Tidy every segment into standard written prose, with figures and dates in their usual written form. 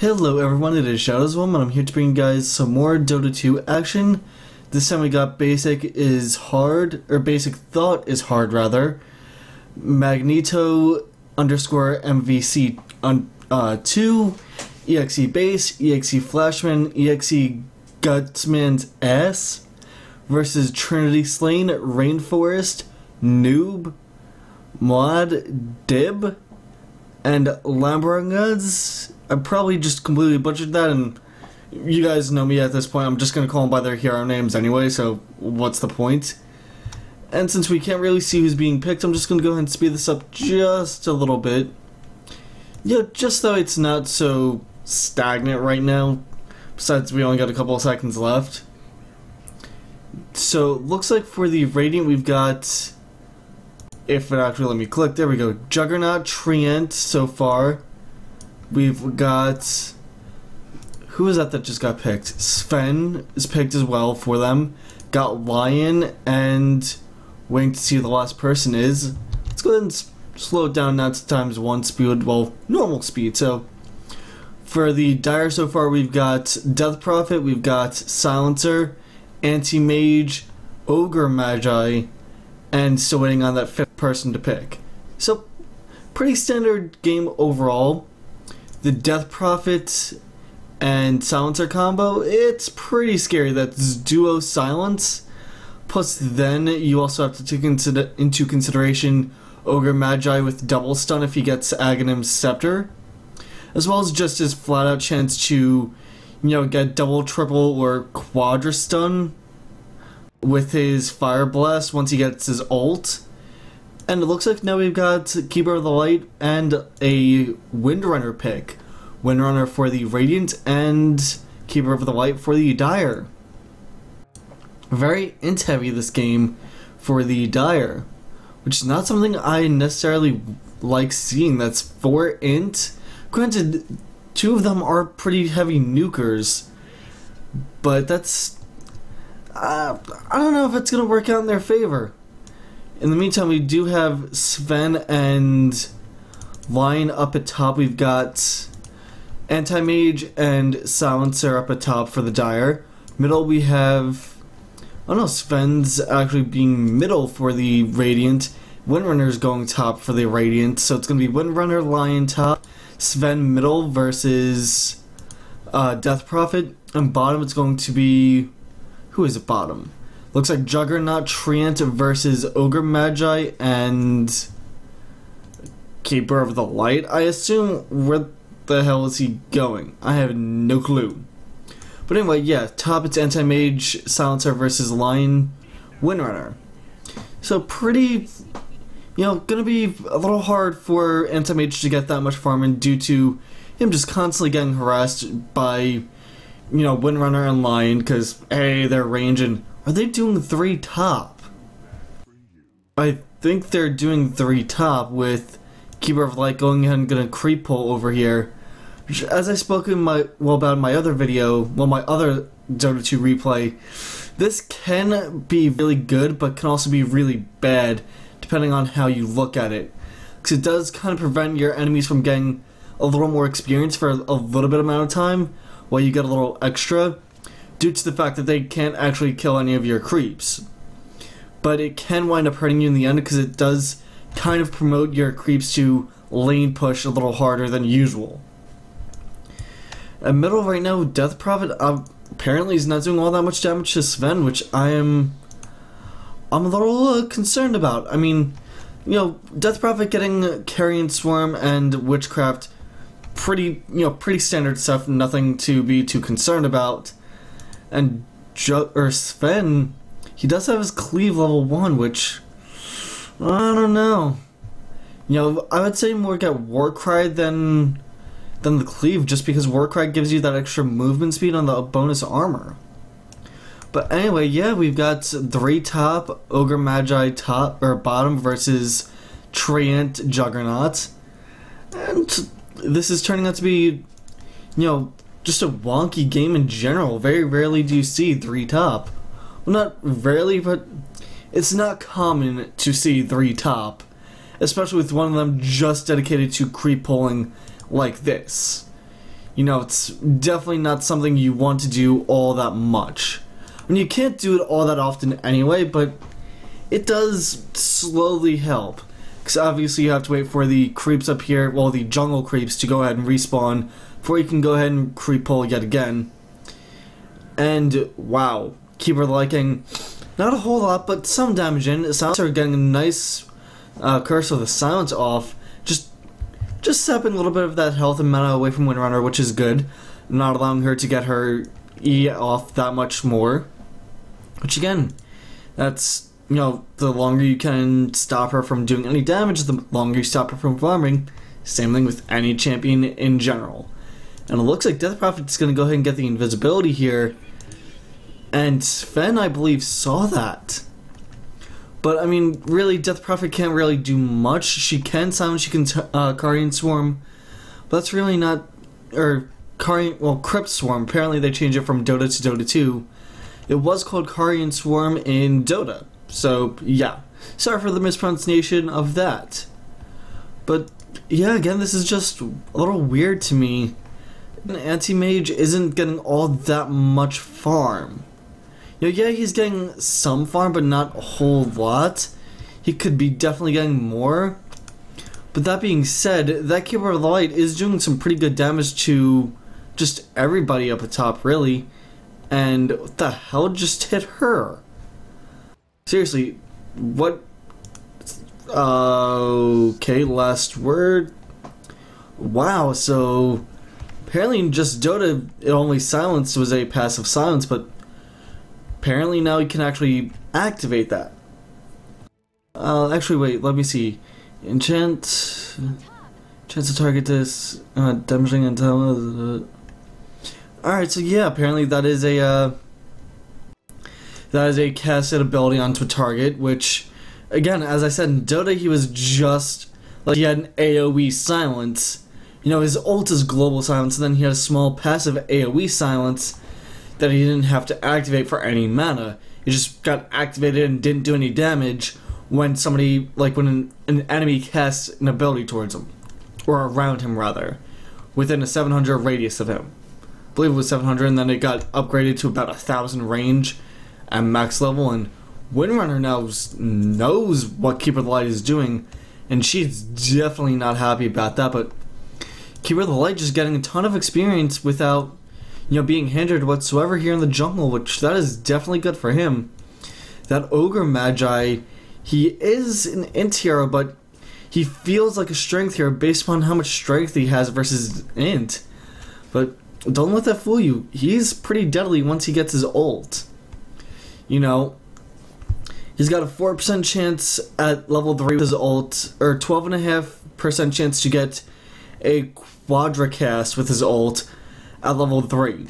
Hello everyone, it is Shadows1 and I'm here to bring you guys some more Dota 2 action. This time we got basic is hard, or basic thought is hard rather. Magneto underscore MVC 2, EXE base, EXE Flashman, EXE Gutsman's S versus Trinity Slain, Rainforest, Noob, Mod, Dib, and Lamborghini. I probably just completely butchered that, and you guys know me at this point. I'm just going to call them by their hero names anyway, so what's the point? And since we can't really see who's being picked, I'm just going to go ahead and speed this up just a little bit. Yeah, just so it's not so stagnant right now. Besides, we only got a couple of seconds left. So, looks like for the Radiant, we've got... If it actually let me click, there we go. Juggernaut, Treant so far. We've got... Who is that just got picked? Sven is picked as well for them. Got Lion, and waiting to see who the last person is. Let's go ahead and slow it down now to ×1 speed, well, normal speed. So, for the Dire so far, we've got Death Prophet, we've got Silencer, Anti-Mage, Ogre Magi, and still waiting on that fifth person to pick. So, pretty standard game overall. The Death Prophet and Silencer combo, it's pretty scary. That's duo silence. Plus then you also have to take into consideration Ogre Magi with double stun if he gets Aghanim's Scepter. As well as just his flat out chance to, get double, triple, or quadra stun with his Fire Blast once he gets his ult. And it looks like now we've got Keeper of the Light and a Windrunner pick. Windrunner for the Radiant and Keeper of the Light for the Dire. Very int heavy this game for the Dire, which is not something I necessarily like seeing. That's 4 int. Granted, 2 of them are pretty heavy nukers, but that's... I don't know if it's going to work out in their favor. In the meantime, we do have Sven and Lion up at top. We've got Anti-Mage and Silencer up at top for the Dire. Middle we have... Oh no, Sven's actually being middle for the Radiant. Windrunner's going top for the Radiant. So it's going to be Windrunner, Lion top, Sven middle versus Death Prophet. And bottom it's going to be... Who is at bottom? Looks like Juggernaut, Treant versus Ogre Magi and Keeper of the Light. I assume where the hell is he going? I have no clue. But anyway, yeah, top it's Anti-Mage, Silencer versus Lion, Windrunner. So pretty, gonna be a little hard for Anti-Mage to get that much farming due to him just constantly getting harassed by, Windrunner and Lion, because, hey, they're ranging. Are they doing 3 top? I think they're doing 3 top with Keeper of Light going ahead and gonna creep pull over here. Which, as I spoke in about my other video, my other Dota 2 replay, this can be really good, but can also be really bad, depending on how you look at it. Because it does kind of prevent your enemies from getting a little more experience for a little bit amount of time, while you get a little extra, due to the fact that they can't actually kill any of your creeps. But it can wind up hurting you in the end, because it does kind of promote your creeps to lane push a little harder than usual. At middle right now, Death Prophet apparently is not doing all that much damage to Sven, which I'm a little concerned about. I mean, Death Prophet getting Carrion Swarm and Witchcraft, pretty standard stuff, nothing to be too concerned about. And Sven, he does have his Cleave level 1, which I don't know. I would say more get Warcry than the Cleave, just because Warcry gives you that extra movement speed on the bonus armor. But anyway, yeah, we've got 3 top, Ogre Magi top or bottom versus Treant Juggernaut. And this is turning out to be, just a wonky game in general. Very rarely do you see 3 top. Well, not rarely, but it's not common to see 3 top, especially with one of them just dedicated to creep pulling like this. you know, it's definitely not something you want to do all that much. I mean, you can't do it all that often anyway, but it does slowly help. Because obviously you have to wait for the creeps up here, well, the jungle creeps, to go ahead and respawn before you can go ahead and creep pull yet again. And, wow, Keeper liking, not a whole lot, but some damage in. Silence are getting a nice curse of the silence off. Just sapping a little bit of that health and mana away from Windrunner, which is good. Not allowing her to get her E off that much more. Which again, that's, you know, the longer you can stop her from doing any damage, the longer you stop her from farming. Same thing with any champion in general. And it looks like Death Prophet's going to go ahead and get the invisibility here. And Sven, I believe, saw that. But, I mean, really, Death Prophet can't really do much. She can silence, she can Carian Swarm. But that's really not... Or, Crypt Swarm. Apparently they changed it from Dota to Dota 2. It was called Carian Swarm in Dota. So, yeah. Sorry for the mispronunciation of that. But, yeah, again, this is just a little weird to me. Anti-Mage isn't getting all that much farm. You know, yeah, he's getting some farm, but not a whole lot. He could be definitely getting more. But that being said, that Keeper of the Light is doing some pretty good damage to just everybody up at top, really. And what the hell just hit her? Seriously, what? Okay, last word. Wow, so apparently just Dota, it only silenced was a passive silence, but apparently now you can actually activate that. Actually, wait, let me see. Chance to target this, damaging until. Alright, so yeah, apparently that is a casted ability onto a target, which, again, as I said, in Dota he was just, like, he had an AoE silence. You know, his ult is global silence, and then he had a small passive AoE silence that he didn't have to activate for any mana. It just got activated and didn't do any damage when somebody, like when an enemy casts an ability towards him. Or around him, rather. Within a 700 radius of him. I believe it was 700, and then it got upgraded to about 1,000 range at max level, and Windrunner knows what Keeper of the Light is doing, and she's definitely not happy about that, but Keeper of the Light just getting a ton of experience without, you know, being hindered whatsoever here in the jungle, which that is definitely good for him. That Ogre Magi, he is an int hero, but he feels like a strength hero based upon how much strength he has versus int. But don't let that fool you. He's pretty deadly once he gets his ult. You know, he's got a 4% chance at level 3 with his ult, or 12.5% chance to get a Quadracast with his ult at level 3.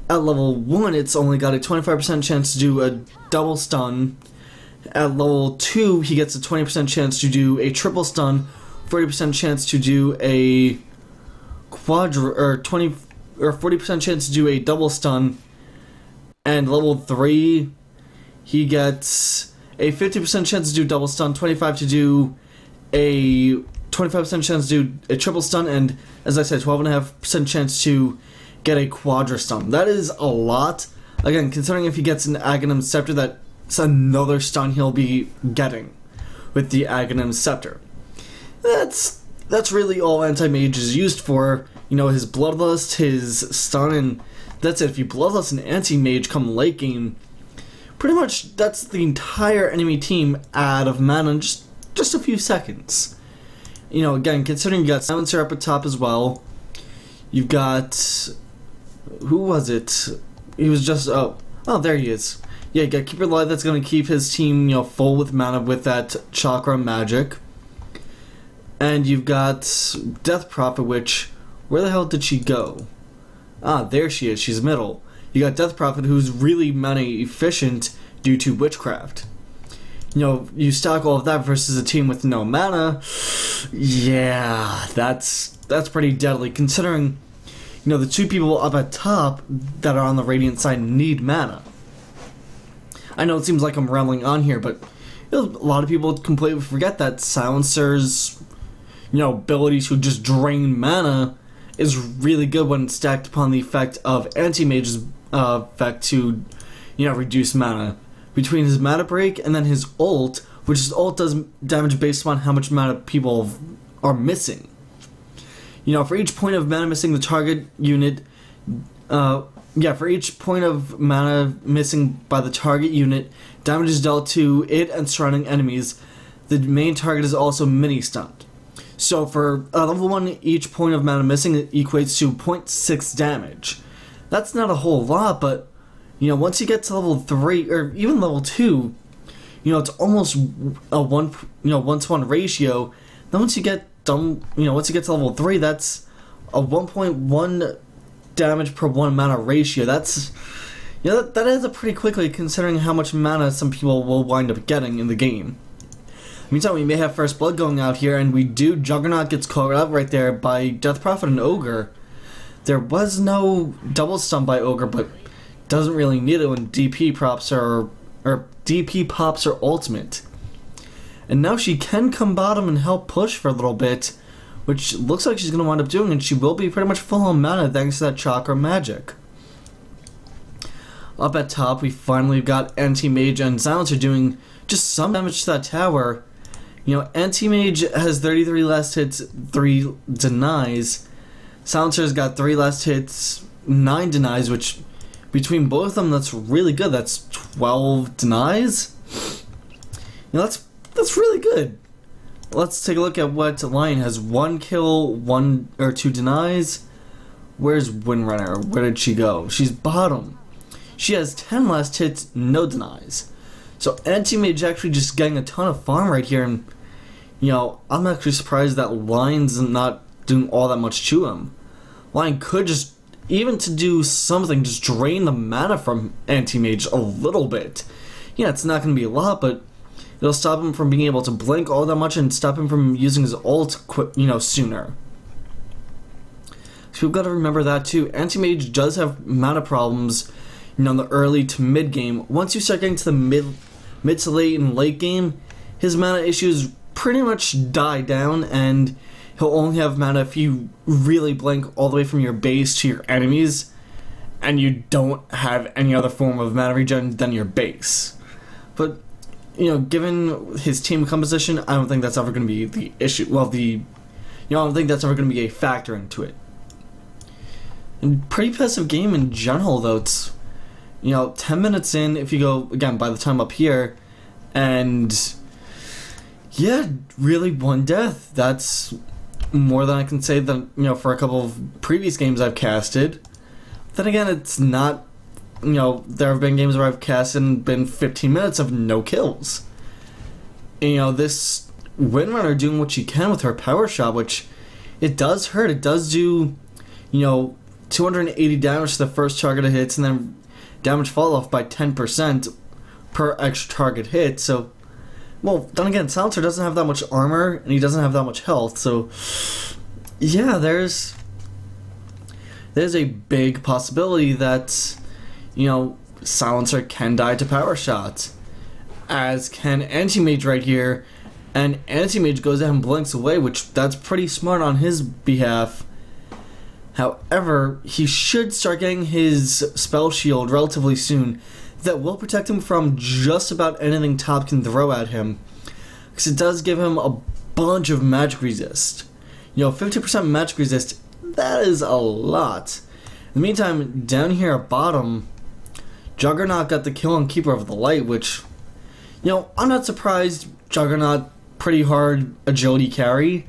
At level 1, it's only got a 25% chance to do a double stun. At level 2, he gets a 20% chance to do a triple stun, 40% chance to do a or 40% chance to do a double stun. And level 3, he gets a 50% chance to do double stun, 25% to do a 25% chance to do a triple stun, and as I said, 12.5% chance to get a quadra stun. That is a lot. Again, considering if he gets an Aghanim Scepter, that's another stun he'll be getting with the Aghanim Scepter. That's really all Anti-Mage is used for. You know, his Bloodlust, his stun, and that's it. If you Bloodlust an Anti-Mage come late game, pretty much that's the entire enemy team out of mana in just a few seconds. You know, again, considering you got Silencer up at top as well, you've got, who was it? He was just, oh, there he is. Yeah, you got Keeper of the Light that's going to keep his team, you know, full with mana with that Chakra magic. And you've got Death Prophet, which, where the hell did she go? Ah, there she is, she's middle. You got Death Prophet, who's really mana efficient due to Witchcraft. You know, you stack all of that versus a team with no mana. Yeah, that's pretty deadly, considering, you know, the two people up at top that are on the Radiant side need mana. I know it seems like I'm rambling on here, but you know, a lot of people completely forget that Silencer's, you know, ability to just drain mana is really good when stacked upon the effect of Anti-Mage's effect to, reduce mana. Between his mana break and then his ult, which his ult does damage based on how much mana people are missing. For each point of mana missing the target unit, for each point of mana missing by the target unit, damage is dealt to it and surrounding enemies. The main target is also mini-stunned. So for level 1, each point of mana missing equates to 0.6 damage. That's not a whole lot, but once you get to level 3 or even level 2, it's almost a 1-to-1 ratio. Then once you get once you get to level 3, that's a 1.1 damage per 1 mana ratio. That's that adds up pretty quickly considering how much mana some people will wind up getting in the game. Meantime, we may have First Blood going out here, and we do. Juggernaut gets caught out right there by Death Prophet and Ogre. There was no double stun by Ogre, but doesn't really need it when DP pops her ultimate. And now she can come bottom and help push for a little bit, which looks like she's going to wind up doing, and she will be pretty much full on mana thanks to that chakra magic. Up at top, we finally got Anti-Mage and Silencer doing just some damage to that tower. Anti-Mage has 33 last hits, 3 denies. Silencer's got 3 last hits, 9 denies, which between both of them, that's really good. That's 12 denies. That's really good. Let's take a look at what Lion has. 1 kill, 1 or 2 denies. Where's Windrunner? Where did she go? She's bottom. She has 10 last hits, no denies. So Anti-Mage actually just getting a ton of farm right here, and I'm actually surprised that Lion's not doing all that much to him. Lion could just, even to do something, just drain the mana from Anti-Mage a little bit. It's not going to be a lot, but it'll stop him from being able to blink all that much and stop him from using his ult sooner. So we've got to remember that too. Anti-Mage does have mana problems, in the early to mid game. Once you start getting to the mid to late and late game, his mana issues pretty much die down, and he'll only have mana if you really blink all the way from your base to your enemies, and you don't have any other form of mana regen than your base. But given his team composition, I don't think that's ever going to be the issue. Well, I don't think that's ever going to be a factor into it. And pretty passive game in general, though. It's 10 minutes in, if you go, again, by the time up here, and yeah, really 1 death. That's more than I can say that, for a couple of previous games I've casted. Then again, it's not, there have been games where I've casted and been 15 minutes of no kills. And, this Windrunner doing what she can with her power shot, which it does hurt. It does do, 280 damage to the first target it hits, and then damage fall off by 10% per extra target hit. So, well, then again, Silencer doesn't have that much armor, and he doesn't have that much health. So, yeah, there's a big possibility that, Silencer can die to power shots, as can Anti-Mage right here. And Anti-Mage goes ahead and blinks away, which that's pretty smart on his behalf. However, he should start getting his spell shield relatively soon that will protect him from just about anything top can throw at him, because it does give him a bunch of magic resist. 50% magic resist, that is a lot. In the meantime, down here at bottom, Juggernaut got the kill on Keeper of the Light, which, I'm not surprised. Juggernaut, pretty hard agility carry.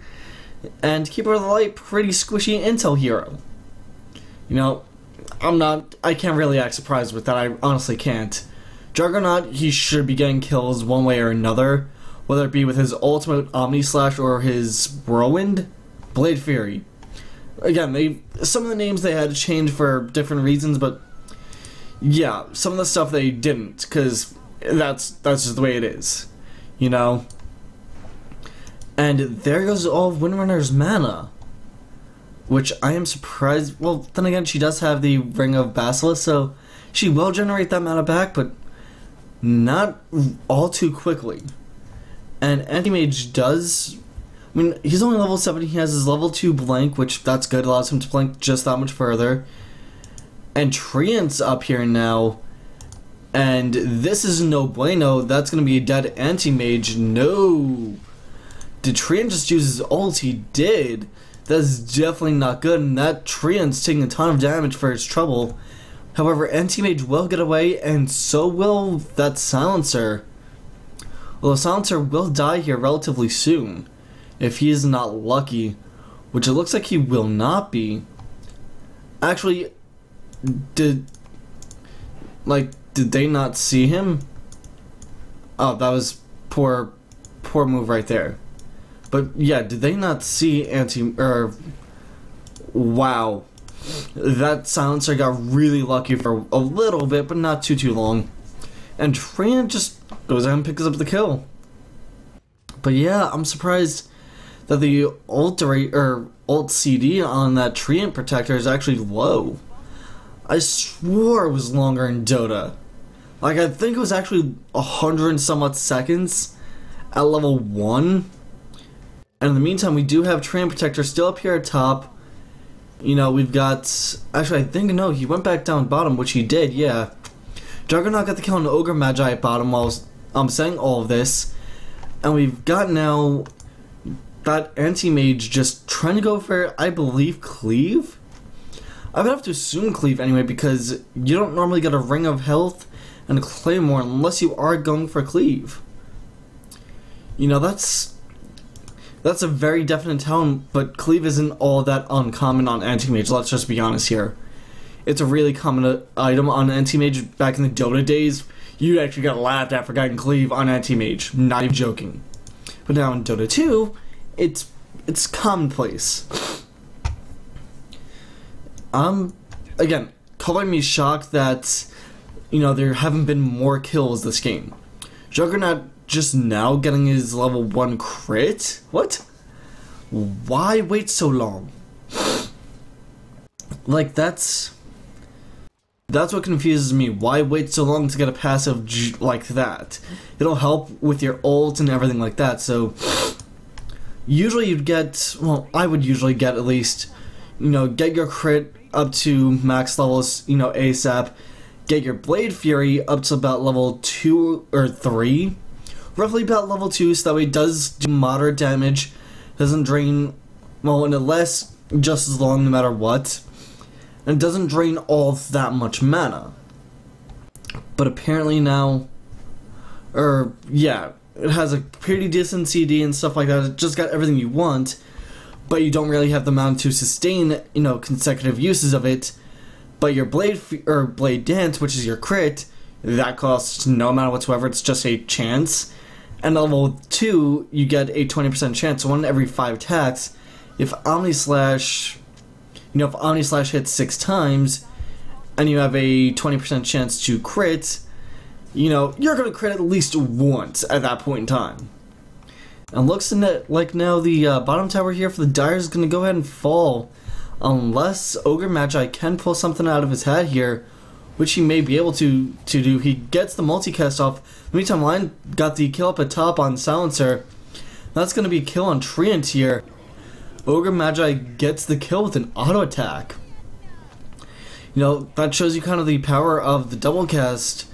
And Keeper of the Light, pretty squishy intel hero. I can't really act surprised with that. I honestly can't. Juggernaut, he should be getting kills one way or another, whether it be with his ultimate Omni Slash or his Whirlwind. Blade Fury. Again, some of the names they had to change for different reasons, but yeah, some of the stuff they didn't, because that's just the way it is. And there goes all of Windrunner's mana, which I am surprised. Well, then again, she does have the Ring of Basilisk, so she will generate that mana back, but not all too quickly. And Anti-Mage does I mean, he's only level 7. He has his level 2 blank, which that's good. Allows him to blank just that much further. And Treant's up here now. And this is no bueno. That's going to be a dead Anti-Mage. No. Did Treant just use his ult? He did. That's definitely not good. And that Treant's taking a ton of damage for his trouble. However, Anti-Mage will get away, and so will that Silencer. Well, the Silencer will die here relatively soon, if he is not lucky, which it looks like he will not be. Actually, did they not see him? Oh, that was poor move right there. But yeah, did they not see wow. That Silencer got really lucky for a little bit, but not too long. And Treant just goes out and picks up the kill. But yeah, I'm surprised that the ult CD on that Treant Protector is actually low. I swore it was longer in Dota. Like, I think it was actually 100 and somewhat seconds at level 1. And in the meantime, we do have Treant Protector still up here at top. You know, we've got... Actually, I think, no, he went back down bottom, which he did, yeah. Juggernaut got the kill on Ogre Magi at bottom while I'm saying all of this. And we've got now that Anti-Mage just trying to go for, I believe, Cleave? I would have to assume Cleave anyway, because you don't normally get a Ring of Health and a Claymore unless you are going for Cleave. You know, that's a very definite tone, but Cleave isn't all that uncommon on Anti-Mage, let's just be honest here. It's a really common item on Anti-Mage back in the Dota days. You actually got laughed at for getting Cleave on Anti-Mage, not even joking. But now in Dota 2, it's commonplace. Again, calling me shocked that, you know, there haven't been more kills this game. Juggernaut just now getting his level 1 crit? What? Why wait so long? Like, that's what confuses me. Why wait so long to get a passive like that? It'll help with your ult and everything like that, so... Usually you'd get... Well, I would usually get at least... You know, get your crit up to max levels, you know, ASAP. Get your Blade Fury up to about level 2 or 3. Roughly about level 2, so that way it does do moderate damage. Doesn't drain... Well, and it lasts just as long no matter what. And it doesn't drain all that much mana. But apparently now... yeah, it has a pretty decent CD and stuff like that. It just got everything you want. But you don't really have the mana to sustain, you know, consecutive uses of it. But your Blade Dance, which is your crit, that costs no amount whatsoever. It's just a chance. And level 2, you get a 20% chance. So 1 every 5 attacks. If Omni Slash... You know, if Omni Slash hits 6 times, and you have a 20% chance to crit, you know, you're going to crit at least once at that point in time. And looks like now the bottom tower here for the Dire is going to go ahead and fall. Unless Ogre Magi can pull something out of his hat here, which he may be able to do. He gets the multicast off. In the meantime, Lion got the kill up at top on Silencer. That's going to be a kill on Treant here. Ogre Magi gets the kill with an auto attack. You know, that shows you kind of the power of the double cast.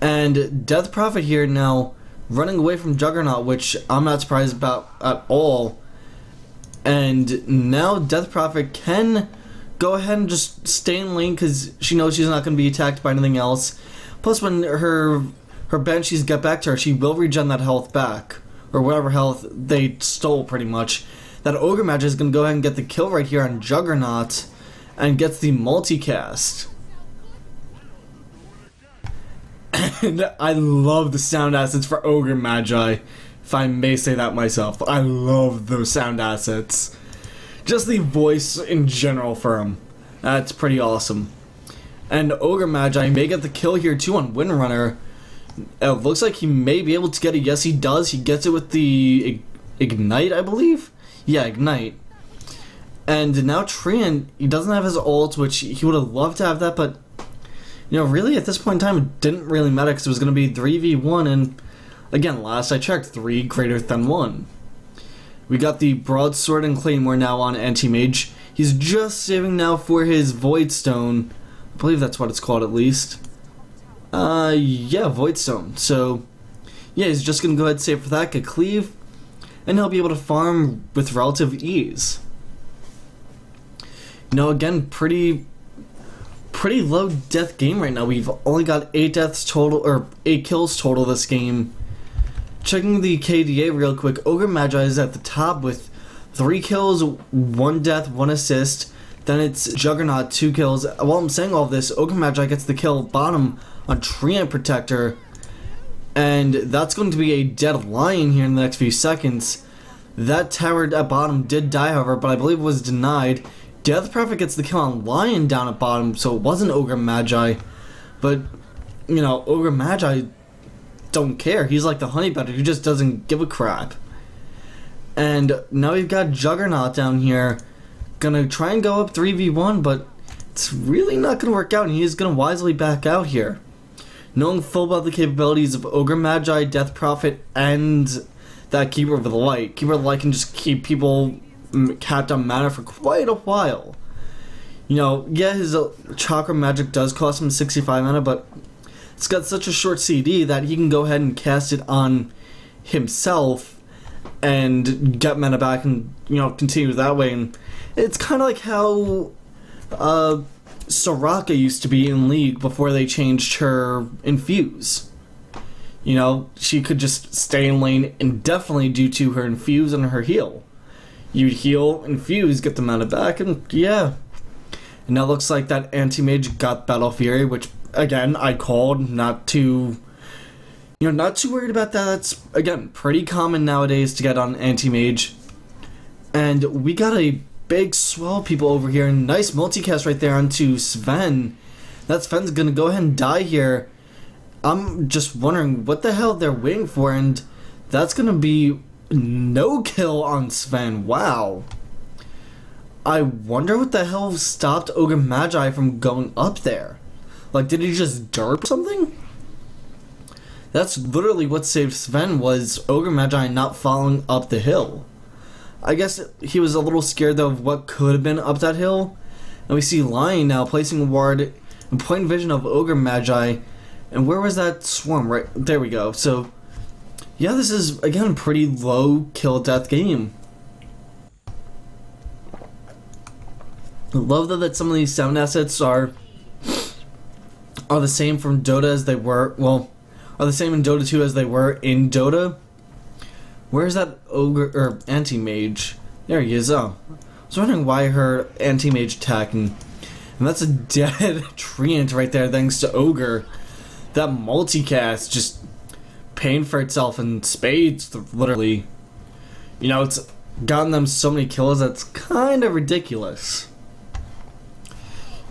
And Death Prophet here now running away from Juggernaut, which I'm not surprised about at all. And now Death Prophet can go ahead and just stay in lane because she knows she's not going to be attacked by anything else. Plus, when her banshees get back to her, she will regen that health back. Or whatever health they stole, pretty much. That Ogre Magi is going to go ahead and get the kill right here on Juggernaut. And gets the multicast. And I love the sound assets for Ogre Magi, if I may say that myself. I love those sound assets. Just the voice in general for him. That's pretty awesome. And Ogre Magi may get the kill here too on Windrunner. It looks like he may be able to get it. Yes, he does. He gets it with the Ignite, I believe? Yeah, Ignite. And now Treant, he doesn't have his ult, which he would have loved to have that, but... You know, really, at this point in time, it didn't really matter because it was going to be 3v1, and again, last I checked, 3 greater than 1. We got the Broadsword and Claymore now on Anti-Mage. He's just saving now for his Void Stone. I believe that's what it's called at least. Yeah, Void Stone. So, yeah, he's just going to go ahead and save for that, get Cleave, and he'll be able to farm with relative ease. You know, again, pretty low death game right now. We've only got 8 deaths total, or 8 kills total this game. Checking the KDA real quick, Ogre Magi is at the top with 3 kills, 1 death, 1 assist. Then it's Juggernaut, 2 kills. While I'm saying all this, Ogre Magi gets the kill bottom on Treant Protector. And that's going to be a dead lion here in the next few seconds. That tower at bottom did die, however, but I believe it was denied. Death Prophet gets the kill on Lion down at bottom, so it wasn't Ogre Magi. But, you know, Ogre Magi don't care. He's like the honey badger who just doesn't give a crap. And now we've got Juggernaut down here. Gonna try and go up 3v1, but it's really not gonna work out, and he is gonna wisely back out here. Knowing full about the capabilities of Ogre Magi, Death Prophet, and that Keeper of the Light. Keeper of the Light can just keep people capped on mana for quite a while. You know, yeah, his Chakra Magic does cost him 65 mana, but it's got such a short CD that he can go ahead and cast it on himself and get mana back and, you know, continue that way. And it's kind of like how Soraka used to be in League before they changed her Infuse. You know, she could just stay in lane indefinitely due to her Infuse and her heal. You'd heal, Infuse, get the mana back, and yeah. And now it looks like that Anti-Mage got Battle Fury, which, again, I called, not too worried about that. That's, again, pretty common nowadays to get on Anti-Mage. And we got a big swell of people over here. Nice multicast right there onto Sven. That Sven's gonna go ahead and die here. I'm just wondering what the hell they're waiting for, and that's gonna be no kill on Sven. Wow. I wonder what the hell stopped Ogre Magi from going up there. Like, did he just derp something? That's literally what saved Sven, was Ogre Magi not following up the hill. I guess he was a little scared though of what could have been up that hill. And we see Lion now placing a ward in point vision of Ogre Magi. And where was that swarm? Right there we go. So yeah, this is again a pretty low kill death game. I love though that some of these sound assets are the same from Dota as they were, well, are the same in Dota 2 as they were in Dota. Where's that Ogre, or Anti-Mage? There he is. Oh, I was wondering why her Anti-Mage attacking. And that's a dead Treant right there thanks to Ogre. That multicast just paying for itself in spades, literally. You know, it's gotten them so many kills that's kind of ridiculous.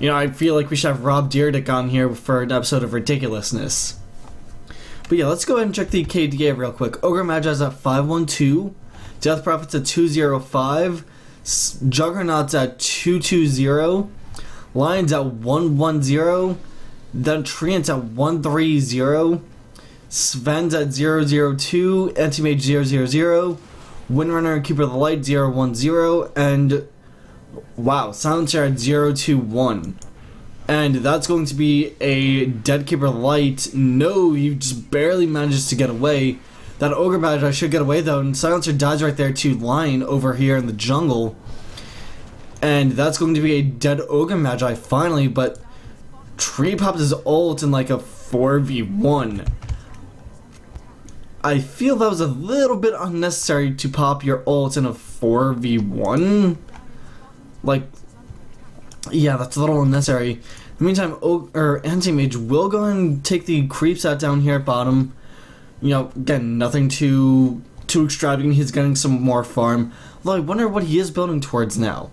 You know, I feel like we should have Rob Dyrdek on here for an episode of ridiculousness. But yeah, let's go ahead and check the KDA real quick. Ogre Magi's at 512, Death Prophet's at 205, Juggernaut's at 220, Lion's at 110, then Treant's at 130, Sven's at 002, Anti-Mage 000, Windrunner and Keeper of the Light 010, and wow, Silencer at 021. And that's going to be a dead Keeper of the Light. No, he just barely manages to get away. That Ogre Magi should get away though, and Silencer dies right there to Lion over here in the jungle. And that's going to be a dead Ogre Magi finally, but Tree popped his ult in like a 4v1. I feel that was a little bit unnecessary to pop your ult in a 4v1. Like, yeah, that's a little unnecessary. In the meantime, Anti-Mage will go and take the creeps out down here at bottom. You know, again, nothing too extravagant. He's getting some more farm. Although I wonder what he is building towards now.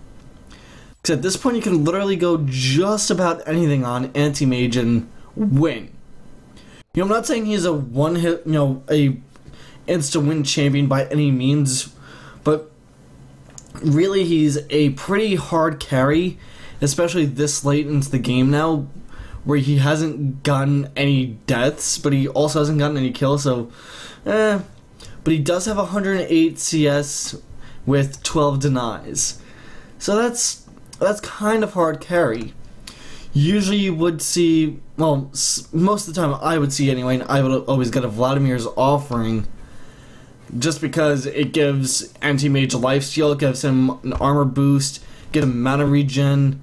Because at this point, you can literally go just about anything on Anti-Mage and win. You know, I'm not saying he's a one-hit, you know, a insta-win champion by any means, but really he's a pretty hard carry, especially this late into the game now, where he hasn't gotten any deaths, but he also hasn't gotten any kills, so, but he does have 108 CS, with 12 denies. So that's kind of hard carry. Usually you would see, well, most of the time I would see anyway, and I would always get a Vladimir's Offering, just because it gives Anti-Mage lifesteal, it gives him an armor boost, gives him mana regen,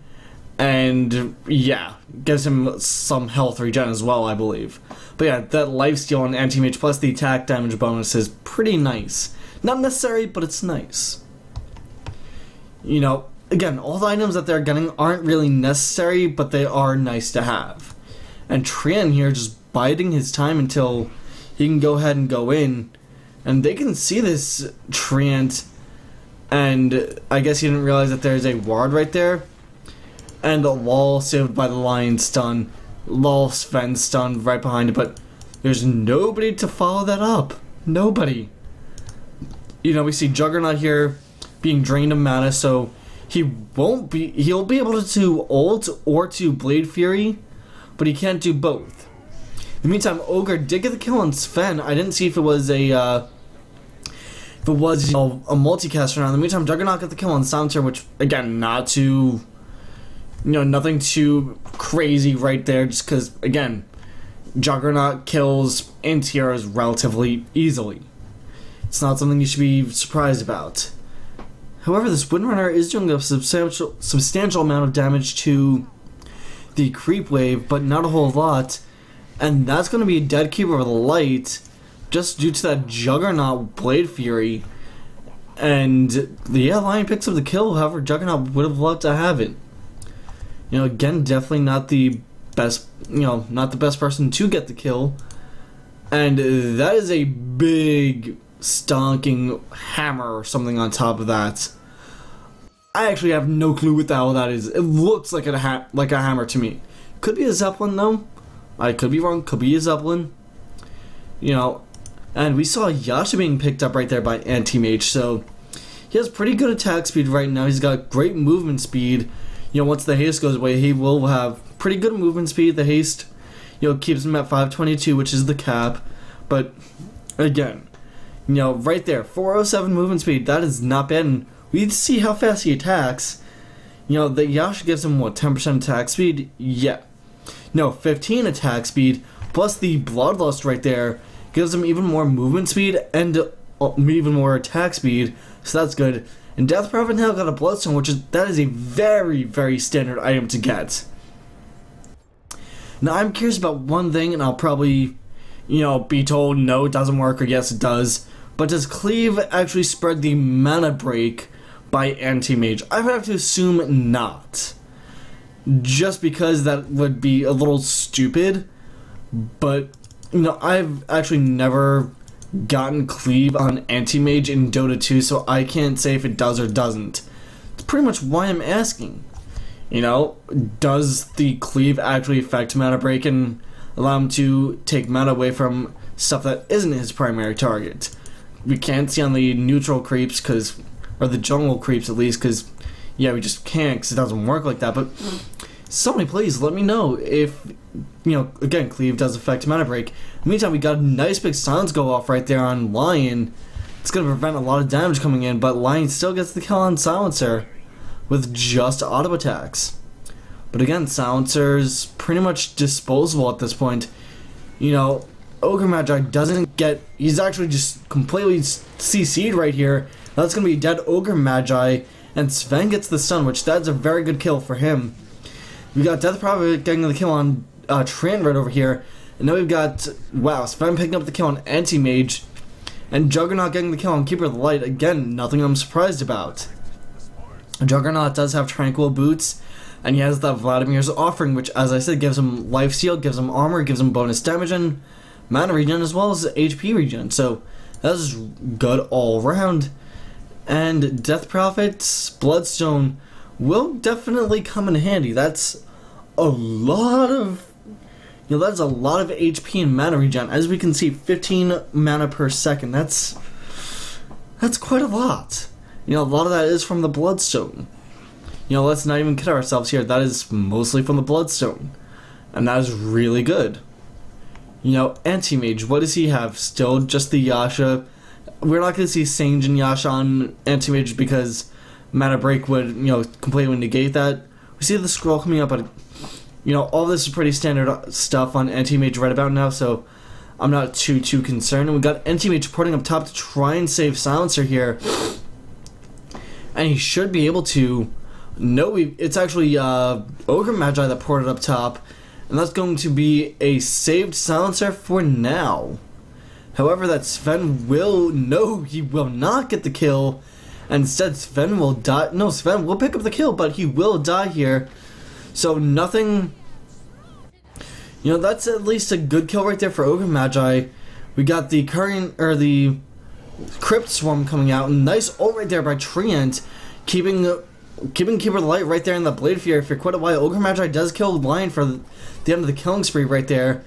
and yeah, gives him some health regen as well, I believe. But yeah, that lifesteal on Anti-Mage plus the attack damage bonus is pretty nice. Not necessary, but it's nice. You know, again, all the items that they're getting aren't really necessary, but they are nice to have. And Tran here just biding his time until he can go ahead and go in. And they can see this Treant, and I guess he didn't realize that there's a ward right there. And the Lol saved by the Lion stun. Lol Sven stun right behind it, but there's nobody to follow that up. Nobody. You know, we see Juggernaut here being drained of mana, so he'll be able to ult or to Blade Fury, but he can't do both. In the meantime, Ogre did get the kill on Sven. I didn't see if it was a multicast or not. In the meantime, Juggernaut got the kill on Silencer, which again, not too, nothing too crazy right there. Just because again, Juggernaut kills anti-heroes relatively easily. It's not something you should be surprised about. However, this Windrunner is doing a substantial amount of damage to the creep wave, but not a whole lot. And that's going to be a dead keep over the light, just due to that Juggernaut Blade Fury. And yeah, Lion picks up the kill. However, Juggernaut would have loved to have it. Again, definitely not the best. Not the best person to get the kill. And that is a big stonking hammer or something on top of that. I actually have no clue what the hell that is. It looks like a hammer to me. Could be a Zeppelin though. I could be wrong. Could be a Zeppelin. And we saw Yasha being picked up right there by Anti-Mage, so he has pretty good attack speed right now. He's got great movement speed. Once the haste goes away, he will have pretty good movement speed. The haste, keeps him at 522, which is the cap. But again, right there, 407 movement speed. That is not bad. And we need to see how fast he attacks. The Yasha gives him what, 10% attack speed? Yeah. No, 15 attack speed plus the Bloodlust right there gives him even more movement speed and even more attack speed. So that's good. And Death Prophet now got a Bloodstone, that is a very, very standard item to get. Now I'm curious about one thing, and I'll probably, be told no, it doesn't work, or yes, it does. But does Cleave actually spread the mana break by Anti-Mage? I would have to assume not. Just because that would be a little stupid. But, I've actually never gotten Cleave on Anti-Mage in Dota 2, so I can't say if it does or doesn't. It's pretty much why I'm asking. Does the Cleave actually affect mana break and allow him to take mana away from stuff that isn't his primary target? We can't see on the neutral creeps, or the jungle creeps at least, because, yeah, we just can't, because it doesn't work like that. But somebody please let me know if, again, Cleave does affect mana break. In the meantime, we got a nice big silence go off right there on Lion. It's going to prevent a lot of damage coming in, but Lion still gets the kill on Silencer with just auto attacks. But again, Silencer's pretty much disposable at this point. Ogre Magi doesn't get... He's actually just completely CC'd right here. That's going to be dead Ogre Magi, and Sven gets the stun, which that's a very good kill for him. We got Death Prophet getting the kill on Tran right over here. And now we've got, wow, Sven picking up the kill on Anti-Mage. And Juggernaut getting the kill on Keeper of the Light. Again, nothing I'm surprised about. Juggernaut does have Tranquil Boots. And he has that Vladimir's Offering, which, as I said, gives him lifesteal, gives him armor, gives him bonus damage, and mana regen, as well as HP regen. So, that's good all around. And Death Prophet's Bloodstone will definitely come in handy. That's a lot of... that's a lot of HP and mana regen. As we can see, 15 mana per second. That's quite a lot. A lot of that is from the Bloodstone. Let's not even kid ourselves here. That is mostly from the Bloodstone. And that is really good. Anti-Mage, what does he have? Still just the Yasha. we're not going to see Sage and Yasha on Anti-Mage because Mana Break would, completely negate that. We see the scroll coming up, but, all this is pretty standard stuff on Anti-Mage right about now, so I'm not too concerned. And we got Anti-Mage porting up top to try and save Silencer here. And he should be able to. No, it's actually Ogre Magi that ported up top. And that's going to be a saved Silencer for now. However, that Sven will... No, he will not get the kill. Instead, Sven will die. No, Sven will pick up the kill, but he will die here. So nothing... that's at least a good kill right there for Ogre Magi. We got the the Crypt Swarm coming out. Nice ult right there by Treant, keeping Keeper of the Light right there in the Blade Fury for quite a while. Ogre Magi does kill Lion for the end of the killing spree right there.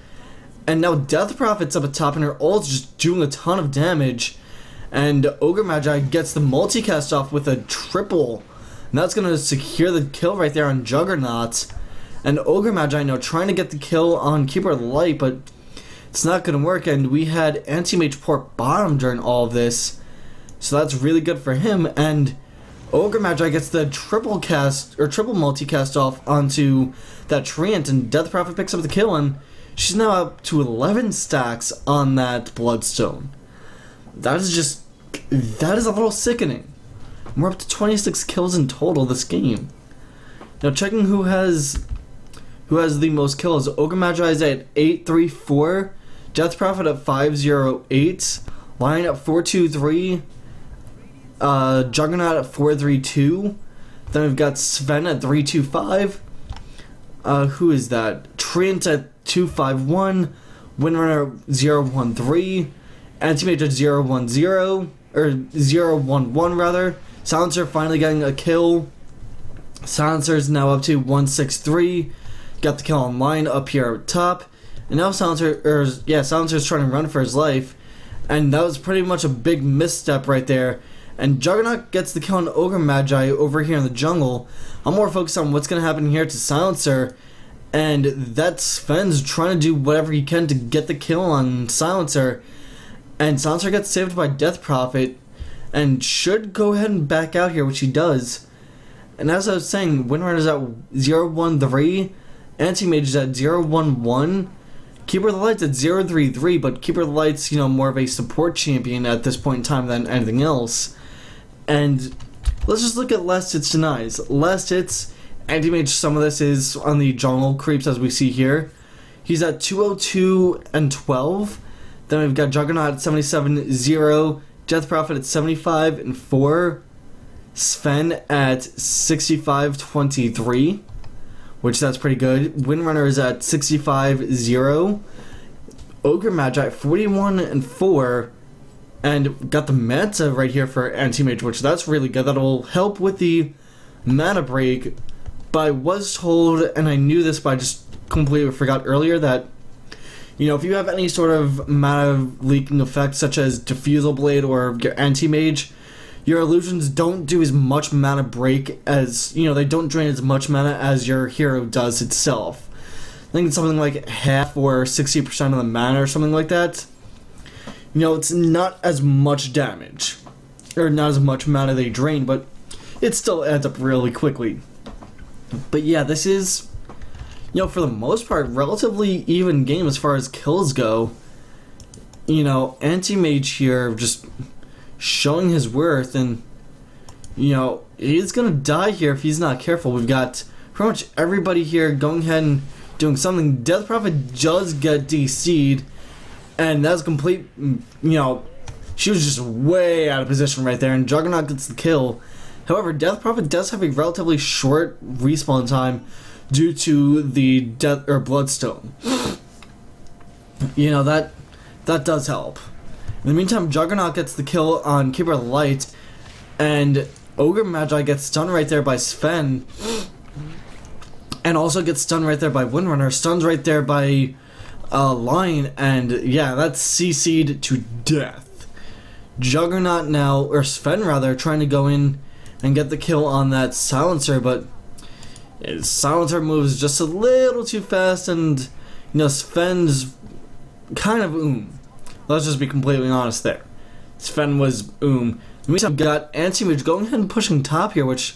And now Death Prophet's up at top, and her ult's just doing a ton of damage. And Ogre Magi gets the multicast off with a triple. And that's going to secure the kill right there on Juggernaut. And Ogre Magi now trying to get the kill on Keeper of the Light, but it's not going to work. And we had Anti-Mage port bottom during all of this, so that's really good for him. And Ogre Magi gets the triple multicast off onto that Treant, and Death Prophet picks up the kill, and she's now up to 11 stacks on that Bloodstone. That is a little sickening. We're up to 26 kills in total this game. Now checking who has the most kills. Ogre Magi is at 834, Death Prophet at 508, Lion at 423, Juggernaut at 432. Then we've got Sven at 325. Who is that? Trent at 251, Windrunner 013, Anti-Mage at 010, or 011 rather. Silencer finally getting a kill. Silencer's now up to 163. Got the kill on Lion up here at top. And now Silencer's trying to run for his life. And that was pretty much a big misstep right there. And Juggernaut gets the kill on Ogre Magi over here in the jungle. I'm more focused on what's going to happen here to Silencer. And that Sven's trying to do whatever he can to get the kill on Silencer. And Silencer gets saved by Death Prophet. And should go ahead and back out here, which he does. And as I was saying, Windrunner's at 013. Anti-Mage is at 011. Keeper of the Light's at 033, but Keeper of the Light's, more of a support champion at this point in time than anything else. And let's just look at last hits denies. Last hits, Anti-Mage, some of this is on the jungle creeps as we see here. He's at 202 and 12. Then we've got Juggernaut at 77, 0. Death Prophet at 75 and 4. Sven at 65, 23. Which that's pretty good. Windrunner is at 65, 0. Ogre Magi at 41 and 4. And got the Manta right here for Anti-Mage, which that's really good. That'll help with the mana break. But I was told, and I knew this, but I just completely forgot earlier, that if you have any sort of mana leaking effect, such as Diffusal Blade or your Anti-Mage, your illusions don't do as much mana break as, they don't drain as much mana as your hero does itself. I think it's something like half or 60% of the mana or something like that. It's not as much damage, or not as much mana they drain, but it still adds up really quickly. But yeah, this is, for the most part, relatively even game as far as kills go. Anti-Mage here just showing his worth, and he's gonna die here if he's not careful. We've got pretty much everybody here going ahead and doing something. Death Prophet does get DC'd, and that's complete, she was just way out of position right there, and Juggernaut gets the kill. However, Death Prophet does have a relatively short respawn time due to the Bloodstone. That does help. In the meantime, Juggernaut gets the kill on Keeper of the Light, and Ogre Magi gets stunned right there by Sven, and also gets stunned right there by Windrunner, stuns right there by Lion, and yeah, that's CC'd to death. Juggernaut now, or Sven rather, trying to go in and get the kill on that Silencer, but his Silencer moves just a little too fast, and Sven's kind of Let's just be completely honest there. Sven was In the meantime, we got Anti-Mage going ahead and pushing top here, which,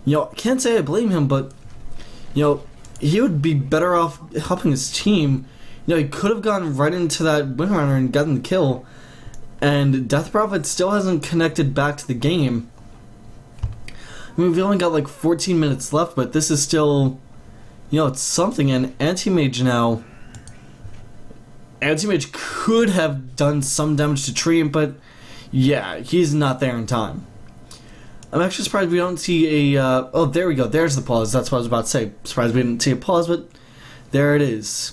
you know, I can't say I blame him, but, you know, he would be better off helping his team. You know, he could have gone right into that Windrunner and gotten the kill, and Death Prophet still hasn't connected back to the game. I mean, we've only got like 14 minutes left, but this is still, you know, it's something. And Anti-Mage now, Anti-Mage could have done some damage to Treant, but yeah, he's not there in time. I'm actually surprised we don't see a, oh, there we go, there's the pause, that's what I was about to say. Surprised we didn't see a pause, but there it is.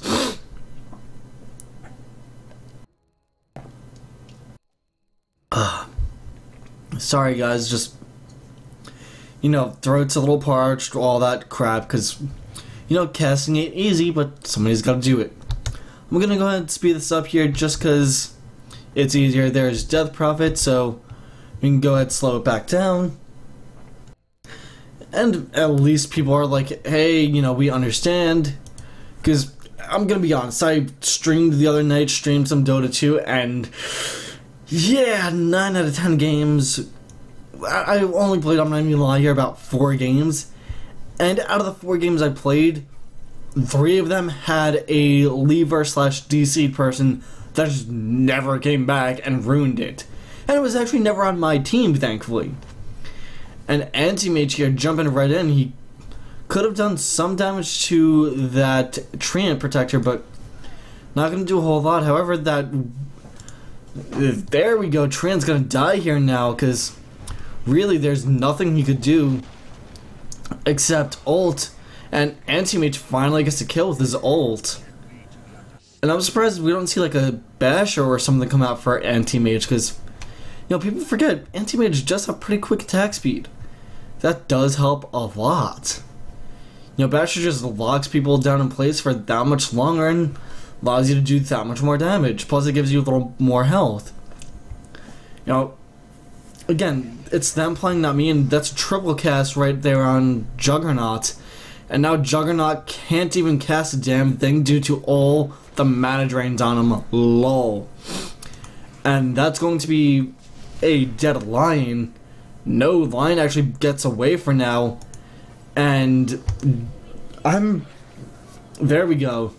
Sorry guys, just, you know, throat's a little parched, all that crap, because, you know, casting ain't easy, but somebody's got to do it. I'm going to go ahead and speed this up here just because it's easier. There's Death Prophet, so we can go ahead and slow it back down. And at least people are like, hey, you know, we understand. Because I'm going to be honest, I streamed the other night, streamed some Dota 2, and yeah, 9 out of 10 games. I only played, I'm not even gonna lie here, about 4 games. And out of the 4 games I played, 3 of them had a leaver/DC person that just never came back and ruined it. And it was actually never on my team, thankfully. And Anti-Mage here jumping right in, he could have done some damage to that Treant protector, but not gonna do a whole lot. However, that, there we go, Treant's gonna die here now, because really there's nothing he could do except ult, and Anti-Mage finally gets a kill with his ult. And I'm surprised we don't see like a basher or something come out for Anti-Mage, because, you know, people forget Anti-Mage just have pretty quick attack speed. That does help a lot. You know, basher just locks people down in place for that much longer and allows you to do that much more damage. Plus it gives you a little more health. You know, again, it's them playing, not me, and that's a triple cast right there on Juggernaut. And now Juggernaut can't even cast a damn thing due to all the mana drains on him. Lol. And that's going to be a dead lion. No, lion actually gets away for now. And there we go.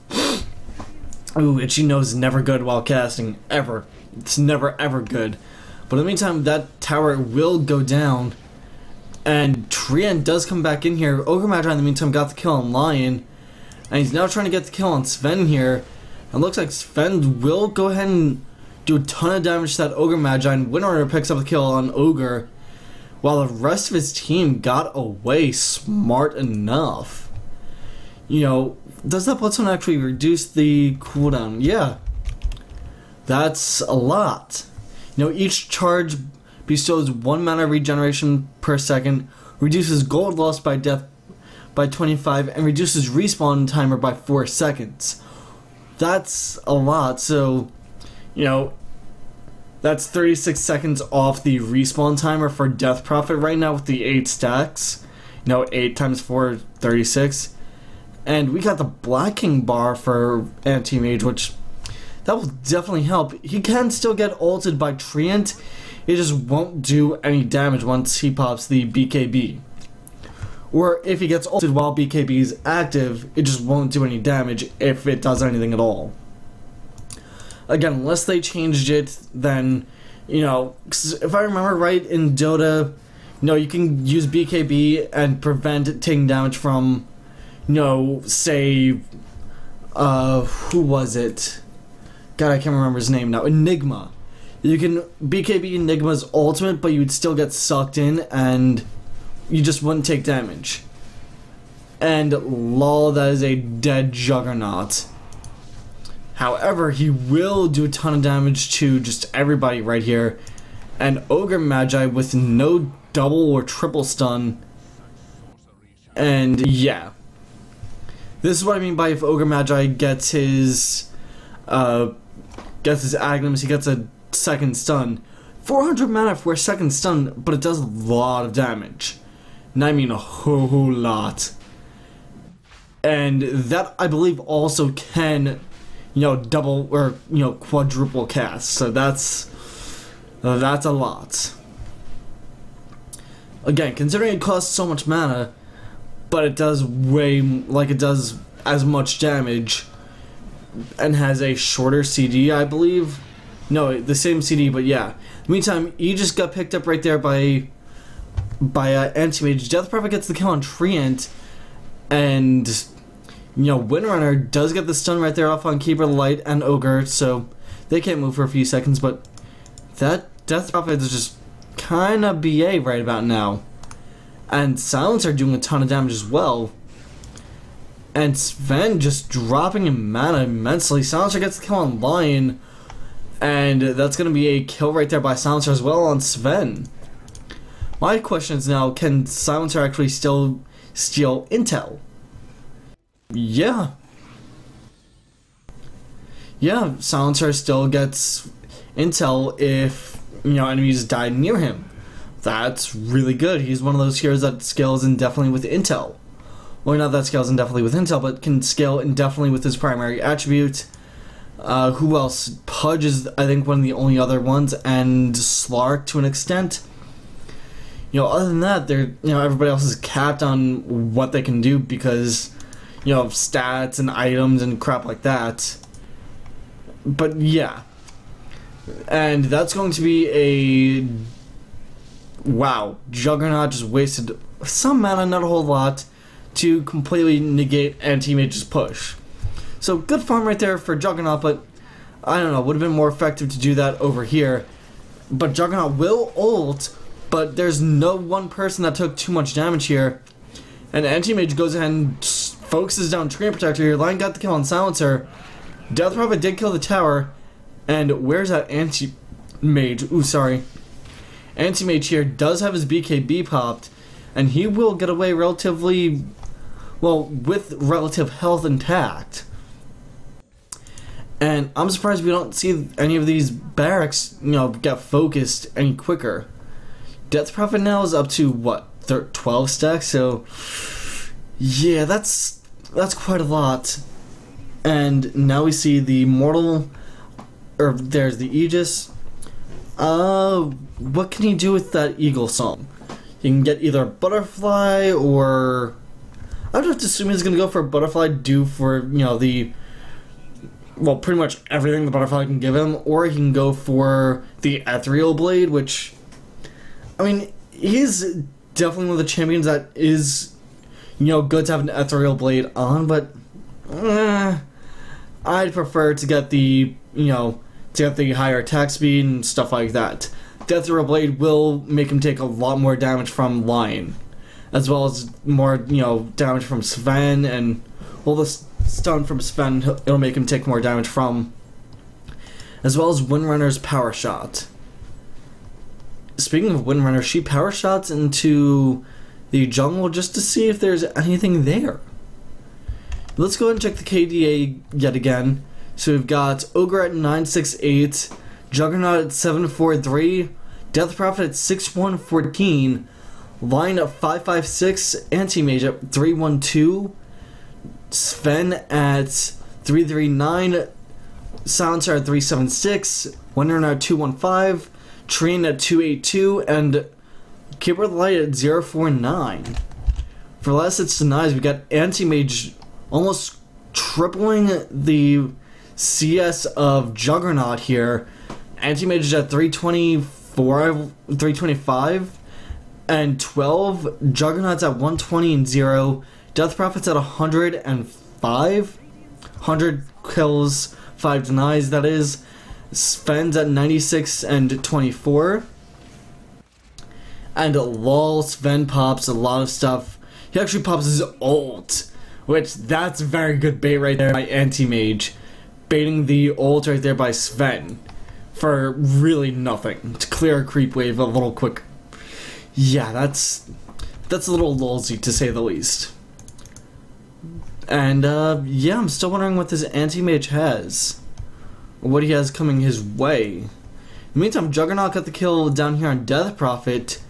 Ooh, Itchy Nose is never good while casting. Ever. It's never ever good. But in the meantime, that tower will go down. And Treant does come back in here. Ogre Magi in the meantime got the kill on Lion. And he's now trying to get the kill on Sven here. And looks like Sven will go ahead and do a ton of damage to that Ogre Magi. And Windrunner picks up the kill on Ogre. While the rest of his team got away smart enough. You know, does that Bloodstone actually reduce the cooldown? Yeah. That's a lot. You know, each charge bestows 1 mana regeneration per second, reduces gold loss by death by 25, and reduces respawn timer by 4 seconds. That's a lot, so, you know, that's 36 seconds off the respawn timer for Death Prophet right now with the 8 stacks. You know, 8 times 4, 36. And we got the Black King bar for Anti-Mage, which that will definitely help. He can still get ulted by Treant. It just won't do any damage once he pops the BKB. Or if he gets ulted while BKB is active, it just won't do any damage if it does anything at all. Again, unless they changed it, then, you know, if I remember right, in Dota, you know, you can use BKB and prevent taking damage from, you know, say, who was it? God, I can't remember his name now. Enigma. You can BKB Enigma's ultimate, but you would still get sucked in, and you just wouldn't take damage. And lol, that is a dead Juggernaut. However, he will do a ton of damage to just everybody right here. And Ogre Magi with no double or triple stun. And yeah. This is what I mean by if Ogre Magi gets his Aghanim's, he gets a second stun. 400 mana for a second stun, but it does a lot of damage. And I mean a whole lot. And that, I believe, also can, you know, double or, you know, quadruple cast. So that's That's a lot. Again, considering it costs so much mana, but it does it does as much damage, and has a shorter CD, I believe. No, the same CD, but yeah. Meantime, he just got picked up right there by Anti-Mage. Death Prophet gets the kill on Treant, and Windrunner does get the stun right there off on Keeper of the Light and Ogre, so they can't move for a few seconds, but that Death Prophet is just kinda BA right about now. And Silencer doing a ton of damage as well. And Sven just dropping in mana immensely. Silencer gets the kill on Lion, and that's going to be a kill right there by Silencer as well on Sven. My question is now, can Silencer actually still steal intel? Yeah. Yeah, Silencer still gets intel if, enemies die near him. That's really good. He's one of those heroes that scales indefinitely with intel. Well, not that scales indefinitely with intel, but can scale indefinitely with his primary attribute. Who else? Pudge is, I think, one of the only other ones, and Slark to an extent. Other than that, everybody else is capped on what they can do because, of stats and items and crap like that. But yeah. And that's going to be a... Wow, Juggernaut just wasted some mana, not a whole lot, to completely negate Anti-Mage's push. So good farm right there for Juggernaut, but I don't know, would have been more effective to do that over here. But Juggernaut will ult, but there's no one person that took too much damage here. And Anti-Mage goes ahead and focuses down Screen Protector here. Lion got the kill on Silencer. Death Prophet did kill the tower. And where's that Anti-Mage? Ooh, sorry. Anti-Mage here does have his BKB popped, and he will get away relatively, well, with relative health intact. And I'm surprised we don't see any of these barracks, get focused any quicker. Death Prophet now is up to, what, 12 stacks? So, yeah, that's quite a lot. And now we see the Mortal, or there's the Aegis. What can he do with that Eagle Song? He can get either Butterfly or... I would have to assume he's going to go for a Butterfly due for, well, pretty much everything the Butterfly can give him, or he can go for the Ethereal Blade, which... I mean, he's definitely one of the champions that is, good to have an Ethereal Blade on, but... I'd prefer to get the, to get the higher attack speed and stuff like that. The Ethereal Blade will make him take a lot more damage from Lion, as well as more, damage from Sven, and, well, the stun from Sven, it'll make him take more damage from, as well as Windrunner's Power Shot. Speaking of Windrunner, she Power Shots into the jungle just to see if there's anything there. Let's go ahead and check the KDA yet again. So we've got Ogre at 968, Juggernaut at 743, Death Prophet at 6114, Lion at 556, Anti-Mage at 312, Sven at 339, Silencer at 376, Windrunner at 215, Train at 282, and Keeper of the Light at 049. For last hits denies, we got Anti-Mage almost tripling the CS of Juggernaut here. Anti-Mage is at 325, and 12. Juggernaut's at 120 and 0. Death Prophet's at 105. 100 kills, 5 denies, that is. Sven's at 96 and 24. And lol, Sven pops a lot of stuff. He actually pops his ult, which that's very good bait right there by Anti-Mage. Baiting the ult right there by Sven for really nothing to clear a creep wave a little quicker. Yeah, that's a little lolsy to say the least. And yeah, I'm still wondering what this Anti-Mage has, or what he has coming his way. In the meantime, Juggernaut got the kill down here on Death Prophet,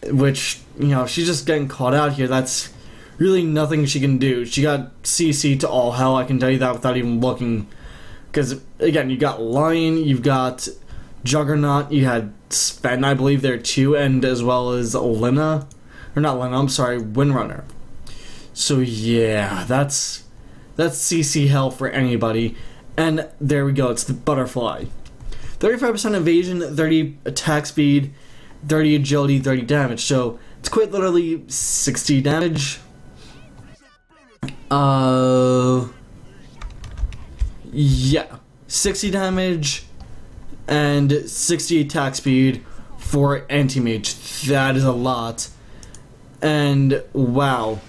which, she's just getting caught out here. That's really nothing she can do. She got CC to all hell, I can tell you that without even looking. Because, again, you got Lion, you've got Juggernaut, you had Sven, I believe, there too, and as well as Lena. Or not Lena, I'm sorry, Windrunner. So yeah, that's CC hell for anybody. And there we go, it's the butterfly. 35% evasion, 30 attack speed, 30 agility, 30 damage. So it's quite literally 60 damage. Yeah, 60 damage and 60 attack speed for Anti-Mage. That is a lot. And wow.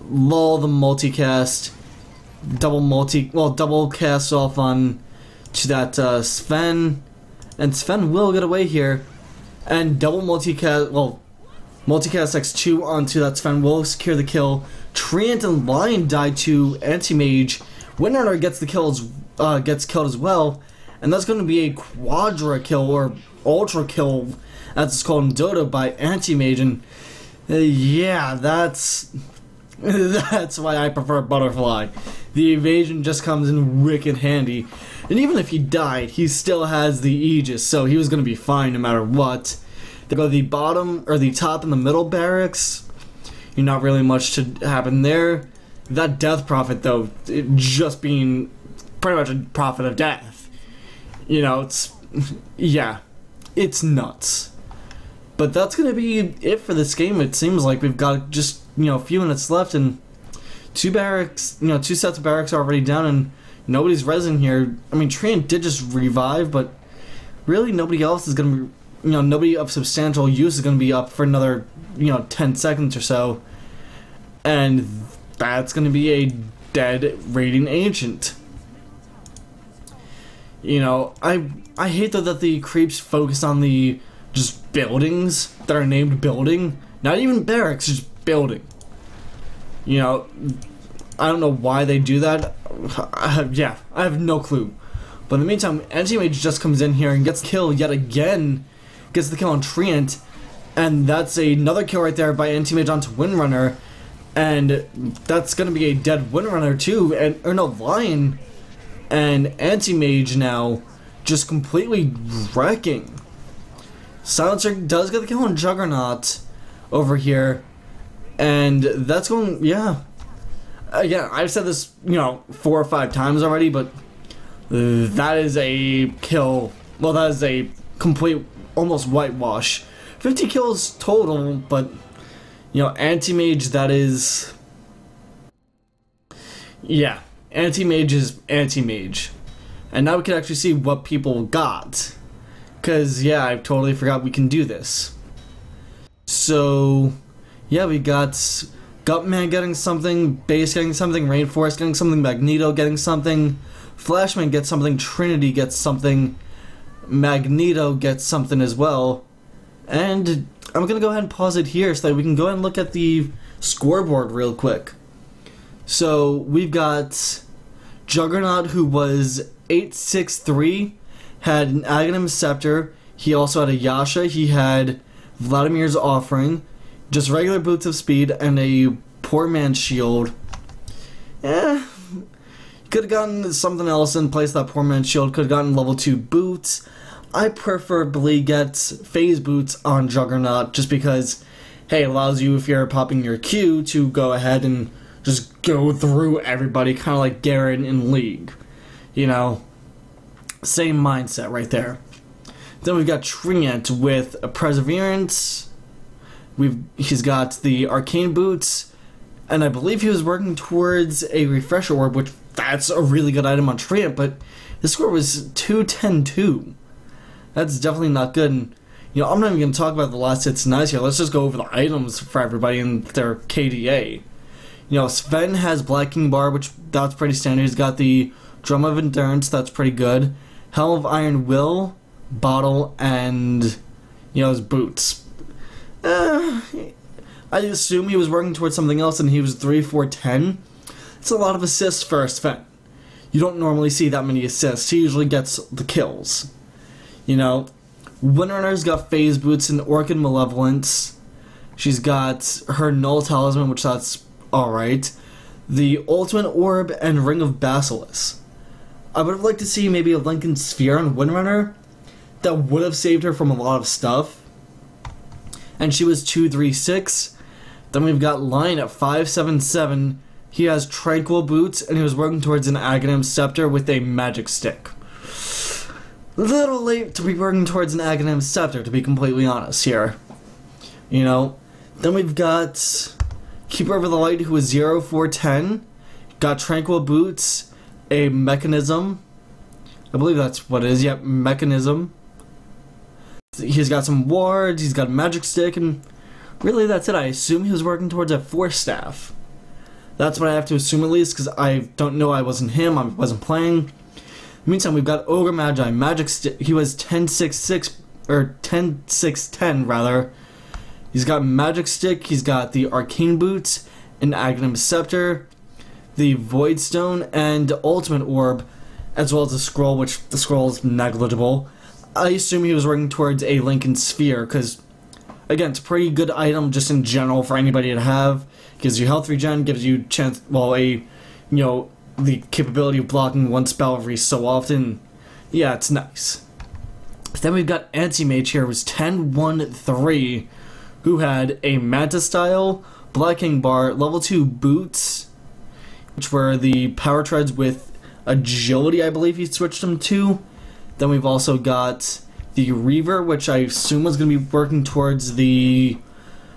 Lol, the multicast. Double cast off on to that Sven. And Sven will get away here. And double multicast, multicast X2 onto that Sven will secure the kill. Treant and Lion die to Anti-Mage. Windrunner gets the kills, gets killed as well. And that's going to be a quadra kill, or ultra kill, as it's called in Dota, by Anti-Mage. And yeah, that's why I prefer Butterfly. The evasion just comes in wicked handy. And even if he died, he still has the Aegis, so he was going to be fine no matter what. They go the bottom, or the top and the middle barracks. You're not really much to happen there. That death prophet, though, it just being pretty much a prophet of death. You know, it's, yeah, it's nuts. But that's going to be it for this game. It seems like we've got just, a few minutes left, and two barracks, two sets of barracks are already down, and nobody's resin here. I mean, Treant did just revive, but really nobody else is going to be, nobody of substantial use is going to be up for another, 10 seconds or so. And that's going to be a dead raiding ancient. I hate though that the creeps focus on the just buildings that are named building. Not even barracks, just building. I don't know why they do that. I have no clue. But in the meantime, Anti-Mage just comes in here and gets killed yet again. Gets the kill on Treant. And that's another kill right there by Anti-Mage onto Windrunner. And that's going to be a dead Windrunner too. Lion and Anti-Mage now just completely wrecking. Silencer does get the kill on Juggernaut over here. And that's going, yeah. Again, I've said this, 4 or 5 times already, but that is a kill. Well, that is a complete, almost whitewash. 50 kills total, but, Anti-Mage, that is... Yeah, Anti-Mage is Anti-Mage. And now we can actually see what people got. Because, yeah, I totally forgot we can do this. So, yeah, we got Gutman getting something, Base getting something, Rainforest getting something, Magneto getting something, Flashman gets something, Trinity gets something, Magneto gets something as well. And I'm going to go ahead and pause it here so that we can go ahead and look at the scoreboard real quick. So, we've got Juggernaut, who was 863, had an Aghanim Scepter. He also had a Yasha. He had Vladimir's Offering, just regular boots of speed, and a poor man's shield. Could have gotten something else in place of that poor man's shield. Could have gotten level 2 boots. I preferably get phase boots on Juggernaut just because, hey, it allows you, if you're popping your Q, to go ahead and just go through everybody, kind of like Garen in League. Same mindset right there. Then we've got Treant with a Perseverance. He's got the Arcane Boots, and I believe he was working towards a Refresher Orb, which that's a really good item on Treant, but his score was 210-2. That's definitely not good. And, I'm not even going to talk about the last hits nice here. Let's just go over the items for everybody and their KDA. Sven has Black King Bar, which that's pretty standard. He's got the Drum of Endurance, that's pretty good. Helm of Iron Will, Bottle, and, his boots. I assume he was working towards something else and he was 3-4-10. It's a lot of assists for Sven. You don't normally see that many assists. He usually gets the kills. Windrunner's got Phase Boots and Orchid Malevolence. She's got her Null Talisman, which that's alright. The Ultimate Orb and Ring of Basilisk. I would have liked to see maybe a Lincoln Sphere on Windrunner, that would have saved her from a lot of stuff. And she was 236. Then we've got Lion at 577. He has Tranquil Boots, and he was working towards an Aghanim Scepter with a Magic Stick. A little late to be working towards an Aghanim Scepter, to be completely honest here. You know? Then we've got Keeper of the Light, who is 0410. Got Tranquil Boots, a Mechanism. I believe that's what it is. Yep, Mechanism. He's got some wards, he's got a Magic Stick, and really that's it. I assume he was working towards a Force Staff. That's what I have to assume at least, because I don't know, I wasn't him, I wasn't playing. Meantime, we've got Ogre Magi, Magic Stick. He was 1066, or 10610 rather. He's got Magic Stick, he's got the Arcane Boots, an Aghanim Scepter, the Void Stone, and Ultimate Orb, as well as the Scroll, which the Scroll is negligible. I assume he was working towards a Lincoln Sphere, because, again, it's a pretty good item just in general for anybody to have. Gives you health regen, gives you chance, well, the capability of blocking one spell every so often. Yeah, it's nice. Then we've got Anti-Mage here, who's 1013, who had a Manta Style, Black King Bar, level 2 boots, which were the Power Treads with Agility, I believe he switched them to. Then we've also got the Reaver, which I assume was going to be working towards the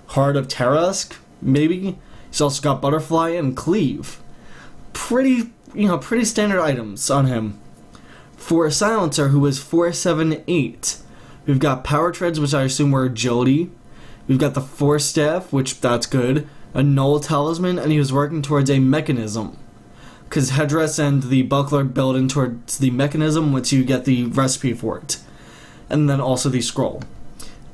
Heart of Tarask, maybe. He's also got Butterfly and Cleave. Pretty standard items on him. For a Silencer, who is 478, we've got Power Treads, which I assume were Agility. We've got the Force Staff, which that's good. A Null Talisman, and he was working towards a Mechanism. Because Headdress and the Buckler build in towards the Mechanism once you get the recipe for it. And then also the Scroll.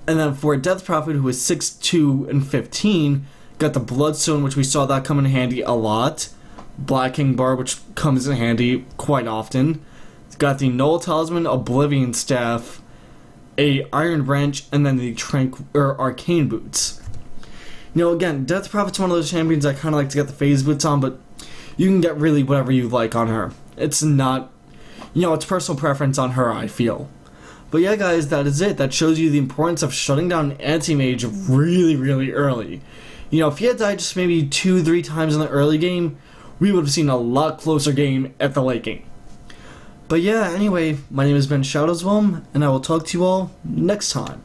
And then for Death Prophet, who is 6'2" and 15, got the Bloodstone, which we saw that come in handy a lot. Black King Bar, which comes in handy quite often. It's got the Null Talisman, Oblivion Staff, a Iron Branch, and then the Arcane Boots. You know, again, Death Prophet's one of those champions I kind of like to get the Phase Boots on, but you can get really whatever you like on her. It's not, it's personal preference on her, I feel. But yeah, guys, that is it. That shows you the importance of shutting down Anti-Mage really, really early. If he had died just maybe 2-3 times in the early game, we would have seen a lot closer game at the late game. But yeah, anyway, my name has been Shadowswom, and I will talk to you all next time.